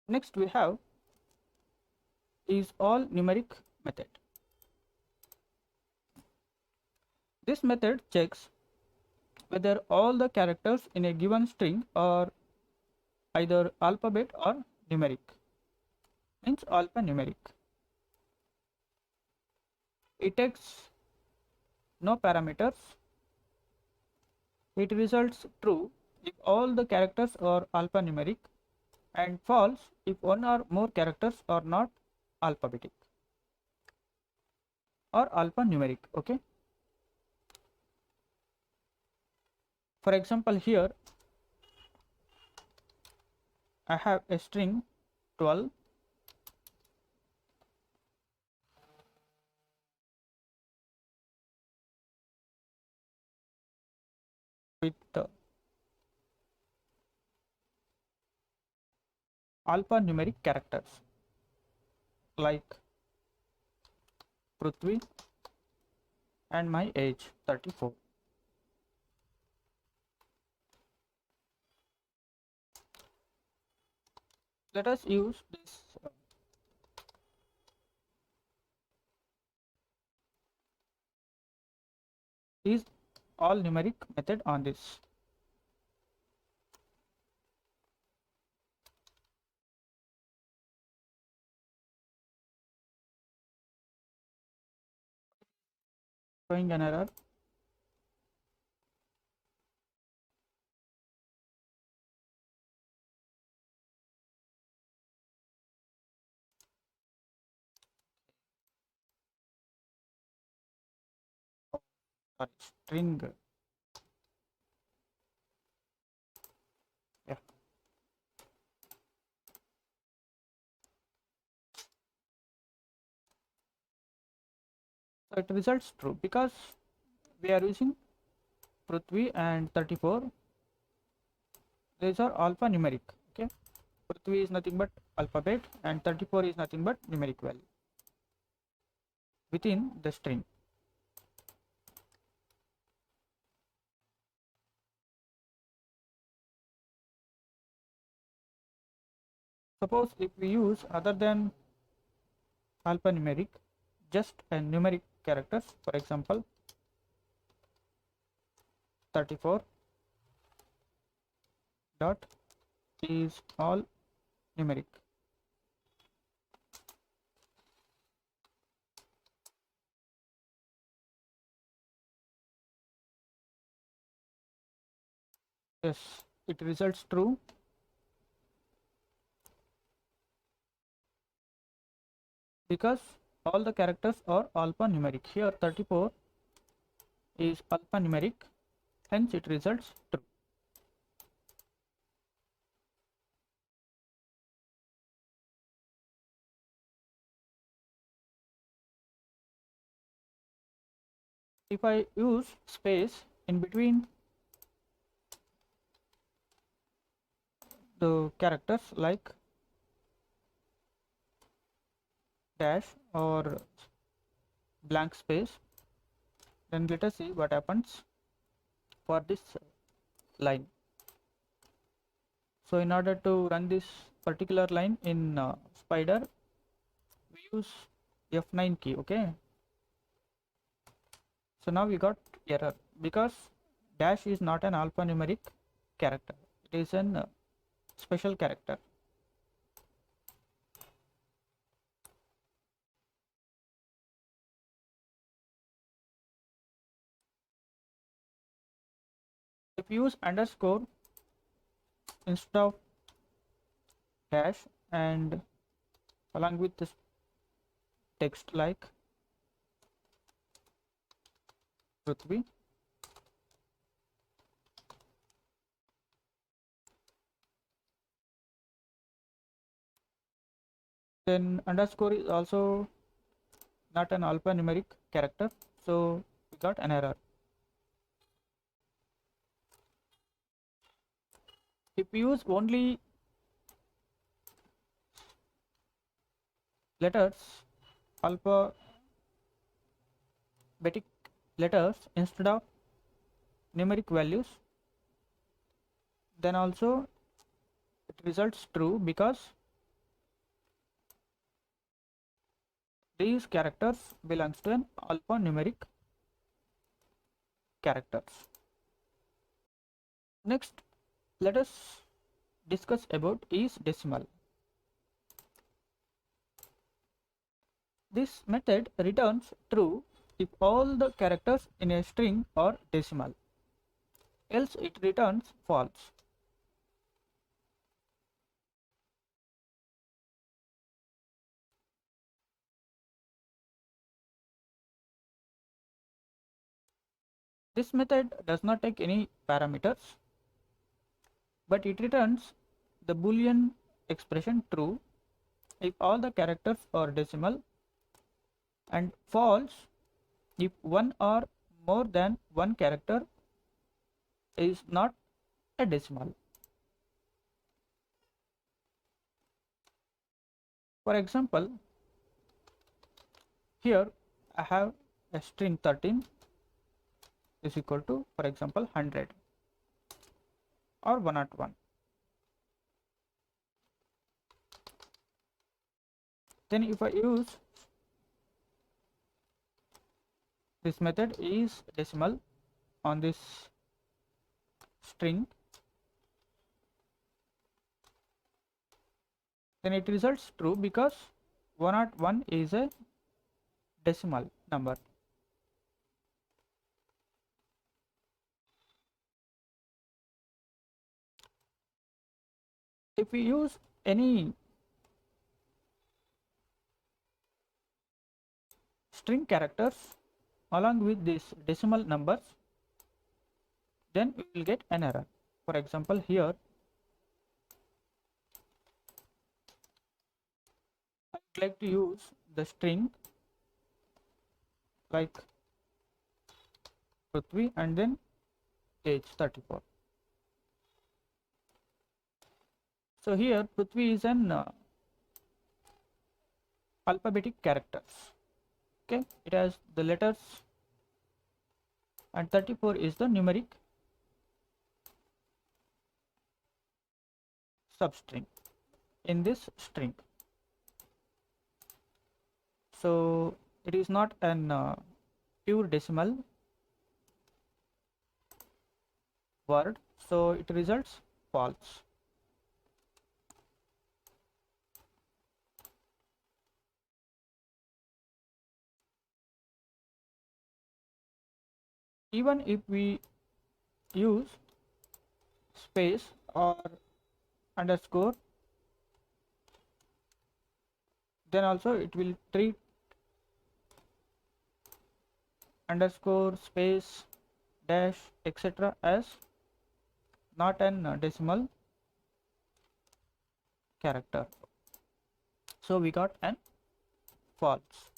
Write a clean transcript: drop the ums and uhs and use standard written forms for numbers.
Next we have is all numeric method. This method checks whether all the characters in a given string are either alphabet or numeric, means alphanumeric. It takes no parameters. It results true if all the characters are alphanumeric and false if one or more characters are not alphabetic or alphanumeric. Okay. For example, here I have a string 12 with alphanumeric characters like Prithvi and my age 34. Let us use this is all numeric method on this. Showing an error. Oh, sorry, string. Yeah. So it results true because we are using Prithvi and 34. These are alphanumeric. Okay. Prithvi is nothing but alphabet and 34 is nothing but numeric value within the string. Suppose if we use other than alphanumeric, just a numeric characters, for example 34 dot is all numeric. Yes, it results true because all the characters are alphanumeric. Here 34 is alphanumeric, hence it results true. If I use space in between the characters like dash or blank space, then let us see what happens for this line. So in order to run this particular line in Spider, we use F9 key. Okay, so now we got error because dash is not an alphanumeric character, it is an special character. If you use underscore instead of dash and along with this text like Prithvi, then underscore is also not an alphanumeric character, so we got an error. If we use only letters, alphabetic letters instead of numeric values, then also it results true because these characters belongs to an alphanumeric characters. Next, let us discuss about Isdecimal. This method returns true if all the characters in a string are decimal, else it returns false. This method does not take any parameters, but it returns the Boolean expression true if all the characters are decimal and false if one or more than one character is not a decimal. For example, here I have a string 13 is equal to, for example, 100 or 101. Then if I use this method is decimal on this string, then it results true because 101 is a decimal number. If we use any string characters along with these decimal numbers, then we will get an error. For example, here I would like to use the string like Prithvi and then age 34. So here Prithvi is an alphabetic characters. Okay, it has the letters and 34 is the numeric substring in this string. So it is not an pure decimal word, so it results false. Even if we use space or underscore, then also it will treat underscore, space, dash, etc. as not an decimal character. So we got an false.